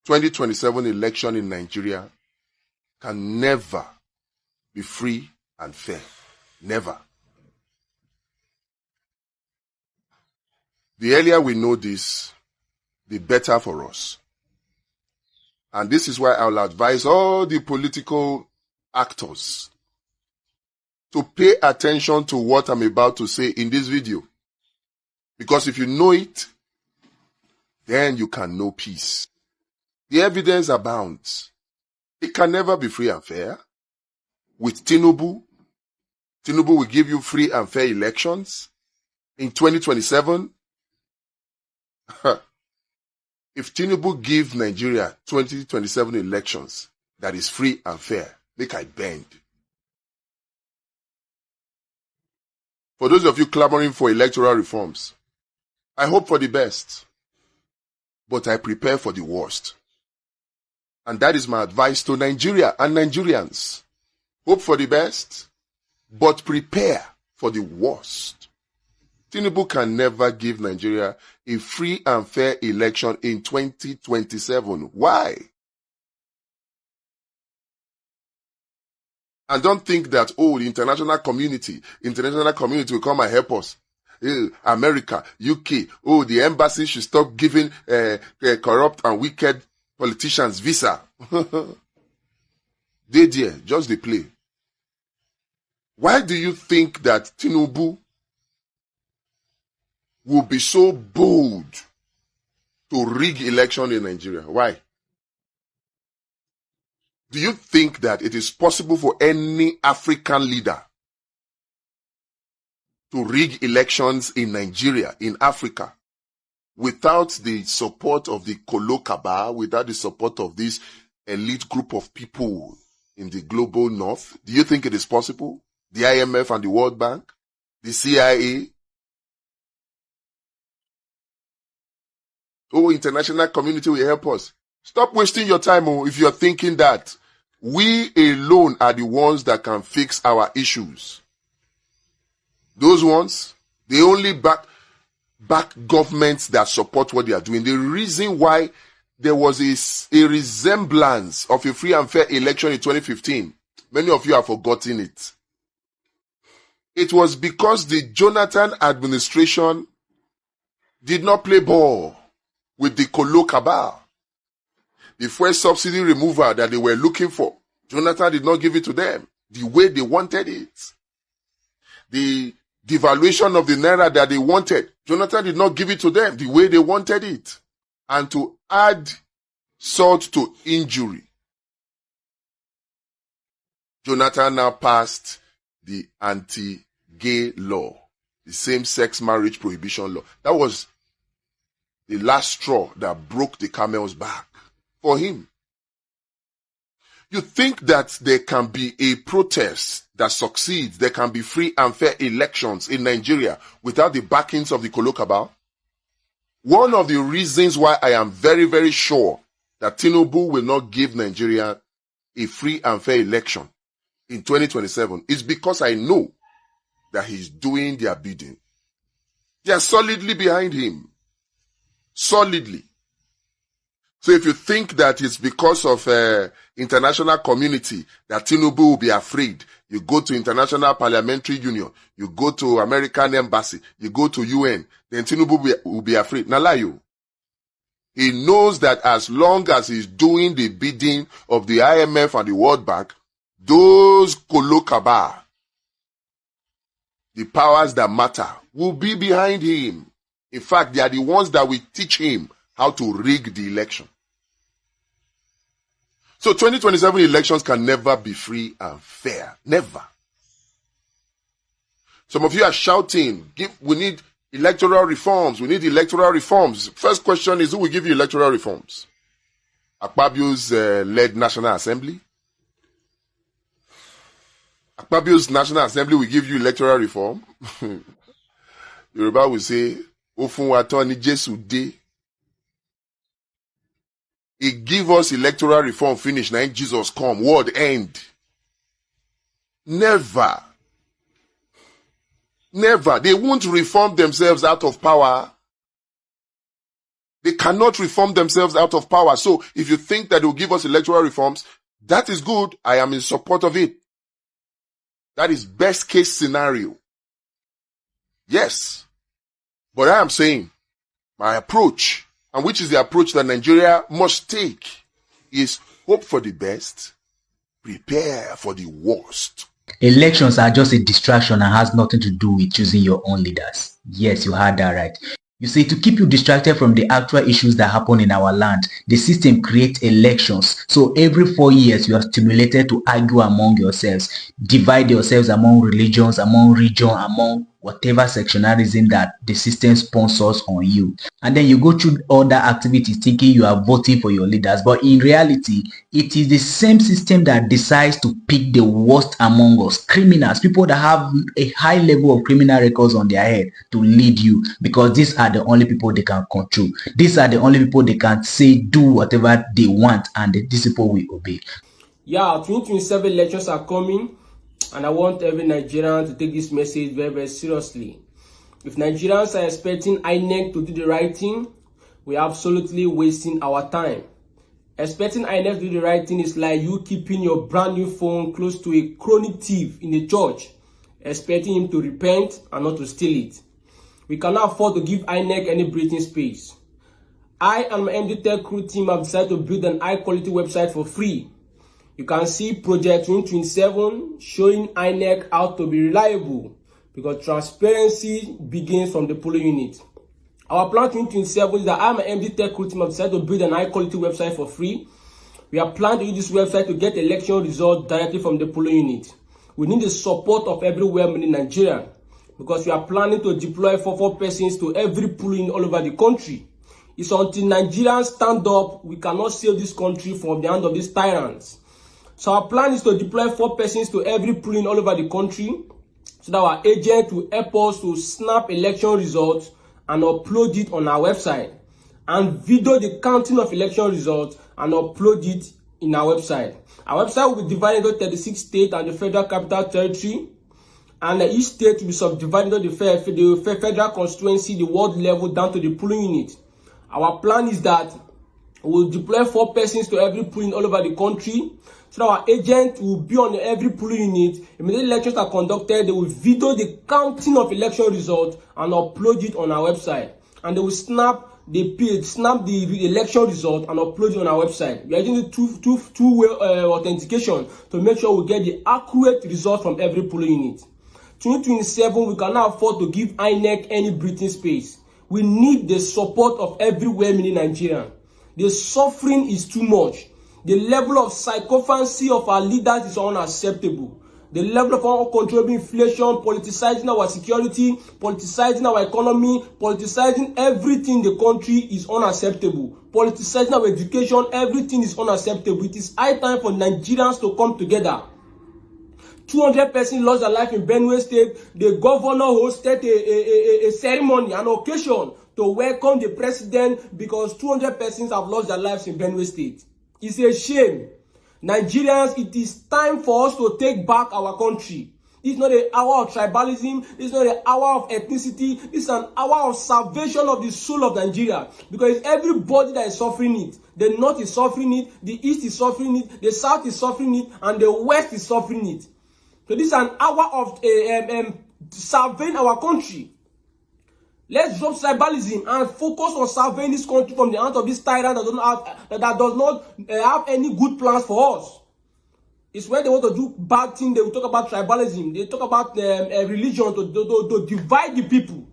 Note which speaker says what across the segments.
Speaker 1: 2027 election in Nigeria can never be free and fair. Never. The earlier we know this, the better for us. And this is why I will advise all the political actors to pay attention to what I'm about to say in this video. Because if you know it, then you can know peace. The evidence abounds. It can never be free and fair. With Tinubu will give you free and fair elections in 2027. If Tinubu give Nigeria 2027 elections that is free and fair, make I bend. For those of you clamoring for electoral reforms, I hope for the best, but I prepare for the worst. And that is my advice to Nigeria and Nigerians. Hope for the best, but prepare for the worst. Tinubu can never give Nigeria a free and fair election in 2027. Why? And don't think that, the international community will come and help us. America, UK, the embassy should stop giving corrupt and wicked politicians visa. They there, just they play. Why do you think that Tinubu will be so bold to rig election in Nigeria? Why? Do you think that it is possible for any African leader to rig elections in Nigeria, in Africa, without the support of the Kolo Cabal, without the support of this elite group of people in the global north? Do you think it is possible? The IMF and the World Bank? The CIA? International community will help us. Stop wasting your time if you're thinking that we alone are the ones that can fix our issues. Those ones, they only back governments that support what they are doing. The reason why there was a resemblance of a free and fair election in 2015, many of you have forgotten it. It was because the Jonathan administration did not play ball with the Kolo Cabal. The first subsidy removal that they were looking for, Jonathan did not give it to them the way they wanted it. The devaluation of the Naira that they wanted, Jonathan did not give it to them the way they wanted it. And to add salt to injury, Jonathan now passed the anti-gay law, the same-sex marriage prohibition law. That was the last straw that broke the camel's back for him. You think that there can be a protest that succeeds, there can be free and fair elections in Nigeria without the backings of the Kolo Cabal? One of the reasons why I am very, very sure that Tinubu will not give Nigeria a free and fair election in 2027 is because I know that he's doing their bidding. They are solidly behind him. Solidly. So if you think that it's because of international community that Tinubu will be afraid, you go to International Parliamentary Union, you go to American Embassy, you go to UN, then Tinubu will be afraid. Now lie you. He knows that as long as he's doing the bidding of the IMF and the World Bank, those Kolo Cabal, the powers that matter, will be behind him. In fact, they are the ones that will teach him how to rig the election. So 2027 elections can never be free and fair. Never. Some of you are shouting, we need electoral reforms. We need electoral reforms. First question is, who will give you electoral reforms? Akpabio's led National Assembly? Akpabio's National Assembly will give you electoral reform? Yoruba will say, Ofun wato ni Jesu de. He give us electoral reform finish, now Jesus come, world end. Never. Never. They won't reform themselves out of power. They cannot reform themselves out of power. So if you think that they will give us electoral reforms, that is good. I am in support of it. That is best case scenario. Yes. But I am saying my approach, and which is the approach that Nigeria must take, is hope for the best, prepare for the worst.
Speaker 2: Elections are just a distraction and has nothing to do with choosing your own leaders. Yes, you heard that right. You see, to keep you distracted from the actual issues that happen in our land, the system creates elections. So every 4 years, you are stimulated to argue among yourselves, divide yourselves among religions, among region, among whatever sectionalism that the system sponsors on you. And then you go through other activities thinking you are voting for your leaders. But in reality, it is the same system that decides to pick the worst among us, criminals, people that have a high level of criminal records on their head to lead you, because these are the only people they can control. These are the only people they can say do whatever they want, and these people will obey.
Speaker 3: Yeah, 2027 elections are coming, and I want every Nigerian to take this message very, very seriously. If Nigerians are expecting INEC to do the right thing, we are absolutely wasting our time. Expecting INEC to do the right thing is like you keeping your brand new phone close to a chronic thief in the church, expecting him to repent and not to steal it. We cannot afford to give INEC any breathing space. I and my MD Tech crew team have decided to build an high-quality website for free. You can see Project 2027 showing INEC how to be reliable, because transparency begins from the polling unit. Our plan 2027 is that I and my MD Tech crew team have decided to build an high-quality website for free. We are planning to use this website to get election results directly from the polling unit. We need the support of everywhere in Nigeria, because we are planning to deploy 4 persons to every polling all over the country. It's until Nigerians stand up, we cannot save this country from the hand of these tyrants. So our plan is to deploy 4 persons to every polling all over the country, so that our agent will help us to snap election results and upload it on our website, and video the counting of election results and upload it in our website. Our website will be divided into 36 states and the Federal Capital Territory, and each state will be subdivided into the federal constituency, the ward level, down to the polling unit. Our plan is that we will deploy 4 persons to every polling all over the country, so that our agent will be on every polling unit. Immediately elections are conducted, they will video the counting of election results and upload it on our website. And they will snap the election result and upload it on our website. We are using the two-way authentication to make sure we get the accurate result from every polling unit. 2027, we cannot afford to give INEC any breathing space. We need the support of everywhere in Nigeria. The suffering is too much. The level of psychophancy of our leaders is unacceptable. The level of uncontrollable inflation, politicizing our security, politicizing our economy, politicizing everything in the country is unacceptable. Politicizing our education, everything is unacceptable. It is high time for Nigerians to come together. 200 persons lost their life in Benue State. The governor hosted a ceremony, an occasion to welcome the president, because 200 persons have lost their lives in Benue State. It's a shame. Nigerians, it is time for us to take back our country. It's not an hour of tribalism. It's not an hour of ethnicity. It's an hour of salvation of the soul of Nigeria. Because it's everybody that is suffering it. The North is suffering it. The East is suffering it. The South is suffering it. And the West is suffering it. So this is an hour of salving our country. Let's drop tribalism and focus on salving this country from the hand of this tyrant that does not have any good plans for us. It's when they want to do bad things, they will talk about tribalism. They talk about religion to divide the people.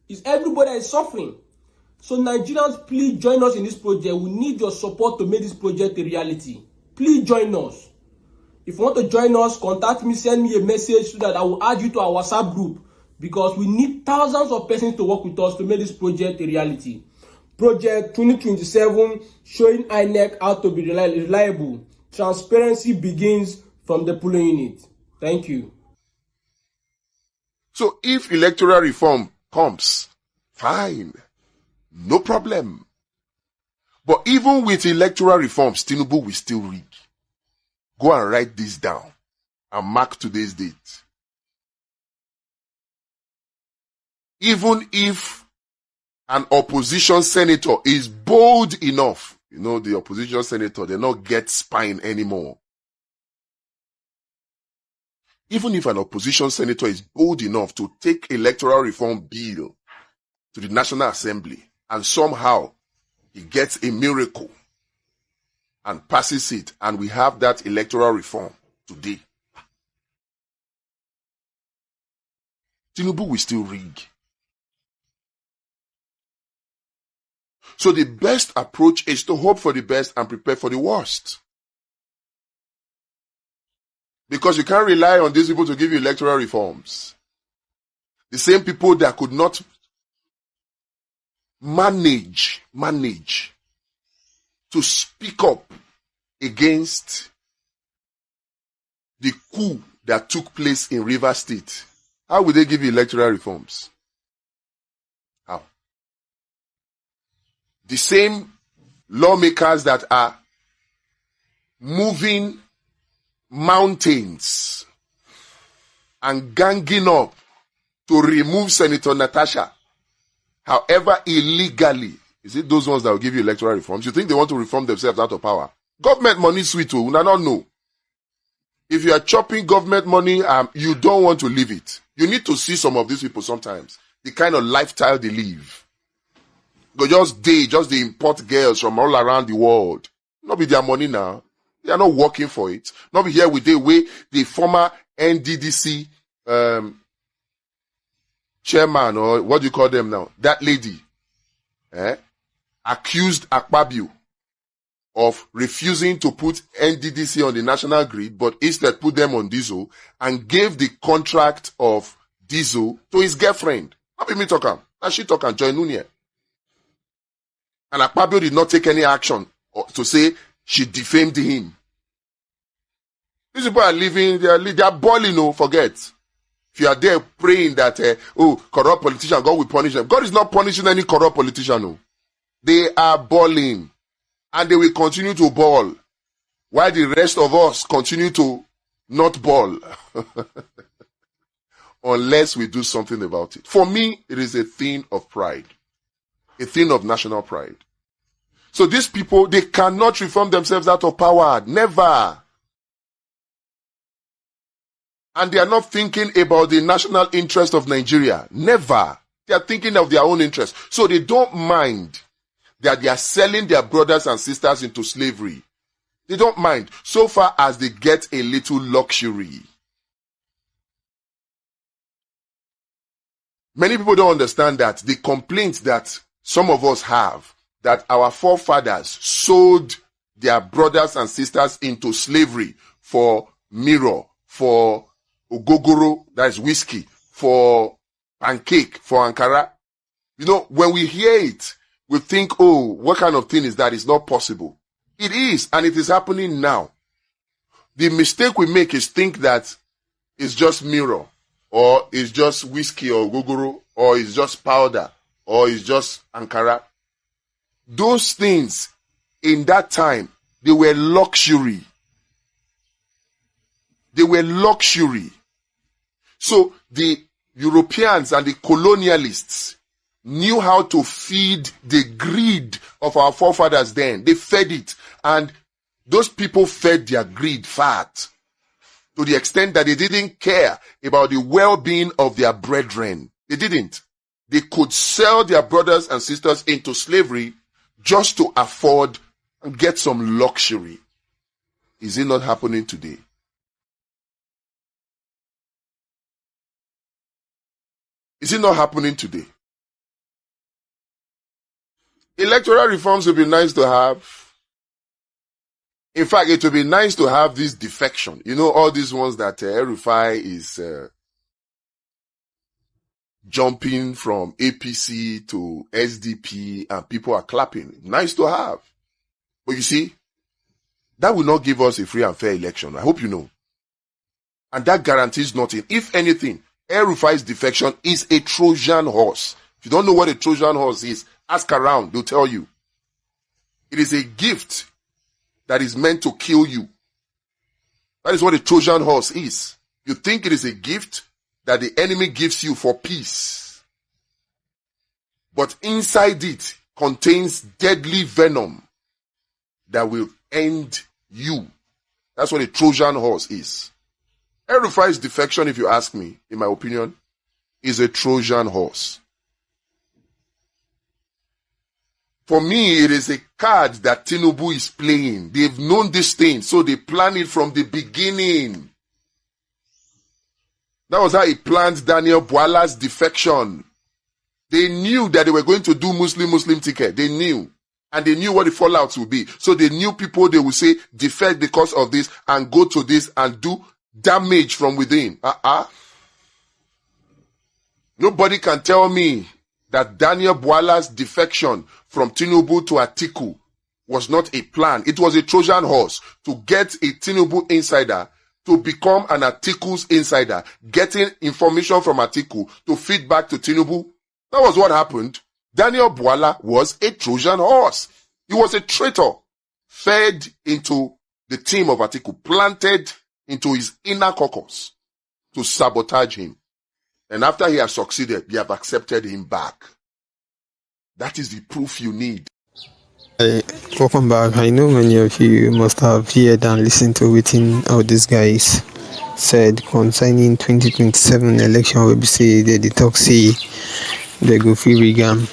Speaker 3: It's everybody that is suffering. So Nigerians, please join us in this project. We need your support to make this project a reality. Please join us. If you want to join us, contact me, send me a message so that I will add you to our WhatsApp group. Because we need thousands of persons to work with us to make this project a reality. Project 2027, showing INEC how to be reliable. Transparency begins from the polling unit. Thank you.
Speaker 1: So if electoral reform comes, fine, no problem. But even with electoral reforms, Tinubu will still rig. Go and write this down and mark today's date. Even if an opposition senator is bold enough, you know, the opposition senator, they not get spine anymore. Even if an opposition senator is bold enough to take electoral reform bill to the National Assembly and somehow he gets a miracle and passes it, and we have that electoral reform today, Tinubu will still rig. So the best approach is to hope for the best and prepare for the worst. Because you can't rely on these people to give you electoral reforms. The same people that could not manage to speak up against the coup that took place in Rivers State. How will they give you electoral reforms? How? The same lawmakers that are moving mountains and ganging up to remove Senator Natasha, however illegally, is it those ones that will give you electoral reforms? You think they want to reform themselves out of power? Government money sweet, we do not know. If you are chopping government money, you don't want to leave it. You need to see some of these people sometimes, the kind of lifestyle they live. Just they import girls from all around the world. Not be their money now. They are not working for it. Not be here with the former NDDC chairman, or what do you call them now? That lady accused Akpabio of refusing to put NDDC on the national grid, but instead put them on diesel and gave the contract of diesel to his girlfriend. Not be me talking. And she talking, Joy Nunia. And Akpabio did not take any action to say she defamed him. These people are living, they are balling, forget. If you are there praying that, corrupt politician, God will punish them. God is not punishing any corrupt politician, no. They are balling. And they will continue to ball, while the rest of us continue to not ball. Unless we do something about it. For me, it is a thing of pride. A thing of national pride. So these people, they cannot reform themselves out of power. Never. And they are not thinking about the national interest of Nigeria. Never. They are thinking of their own interest. So they don't mind that they are selling their brothers and sisters into slavery. They don't mind, so far as they get a little luxury. Many people don't understand that the complaints that some of us have, that our forefathers sold their brothers and sisters into slavery for mirror, for ogogoro, that is whiskey, for pancake, for Ankara. You know, when we hear it, we think, oh, what kind of thing is that? It's not possible. It is, and it is happening now. The mistake we make is think that it's just mirror, or it's just whiskey or gogoro, or it's just powder, or it's just Ankara. Those things, in that time, they were luxury. They were luxury. So the Europeans and the colonialists knew how to feed the greed of our forefathers then. They fed it. And those people fed their greed fat to the extent that they didn't care about the well-being of their brethren. They didn't. They could sell their brothers and sisters into slavery just to afford and get some luxury. Is it not happening today? Is it not happening today? Electoral reforms would be nice to have. In fact, it would be nice to have this defection. You know, all these ones that Rufai is jumping from APC to SDP and people are clapping. Nice to have. But you see, that will not give us a free and fair election. I hope you know. And that guarantees nothing. If anything, Rufai's defection is a Trojan horse. If you don't know what a Trojan horse is, ask around, they'll tell you. It is a gift that is meant to kill you. That is what a Trojan horse is. You think it is a gift that the enemy gives you for peace. but inside it contains deadly venom that will end you. That's what a Trojan horse is. El-Rufai's defection, if you ask me, in my opinion, is a Trojan horse. For me, it is a card that Tinubu is playing. They've known this thing, so they planned it from the beginning. That was how he planned Daniel Bwala's defection. They knew that they were going to do Muslim ticket. They knew. And they knew what the fallouts would be. So they knew people, they would say, defect because of this and go to this and do damage from within. Nobody can tell me that Daniel Bwala's defection from Tinubu to Atiku was not a plan. It was a Trojan horse to get a Tinubu insider to become an Atiku's insider, getting information from Atiku to feed back to Tinubu. That was what happened. Daniel Bwala was a Trojan horse. He was a traitor, fed into the team of Atiku, planted into his inner caucus to sabotage him. And after he has succeeded, they have accepted him back. That is the proof you need.
Speaker 4: Welcome back. I know many of you must have heard and listened to everything all these guys said concerning 2027 election where we say they talk say they go free regam.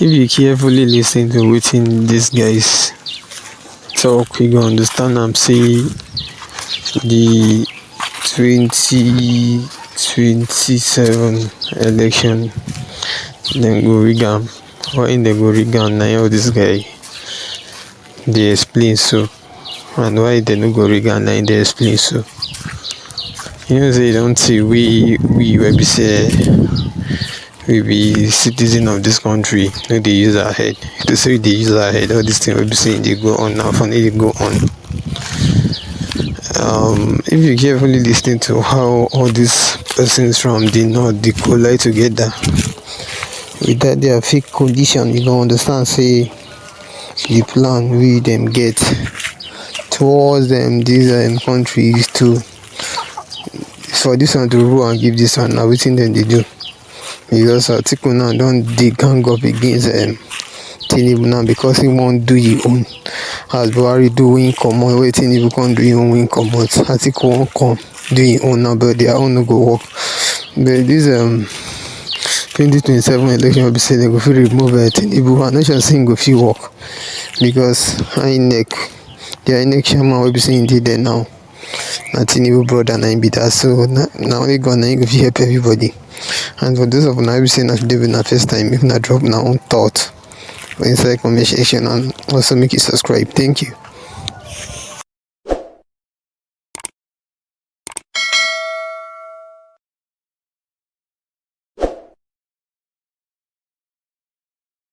Speaker 4: If you carefully listen to everything these guys talk, you go understand and see the 2027 election then go regam. Or in the go regam now this guy they explain so, and why they no go regam now they explain so. You know they don't see we where we say we be citizen of this country, no they use our head. To say they use our head, all this thing we be saying they go on now, funny they go on. If you carefully listen to how all these persons from the north they collide together with that their fake condition, you don't understand say the plan we them get towards them these countries to for this one to rule and give this one now everything then they do. Because Atiku now don't they gang up against Tinubu now because he won't do his own. As Buhari do win common, where Tinubu can't do his own win common. Atiku won't come do his own now, but their own no go work. But this 2027 election will be saying they go feel remove Tinubu. I'm not sure saying go feel work because their INEC chairman will be saying they there now. Na Tinubu brother na be that, so now only God na go help everybody. And for those of you who say that today be na first time, if na drop na own thought inside comment section and also make it subscribe. Thank you.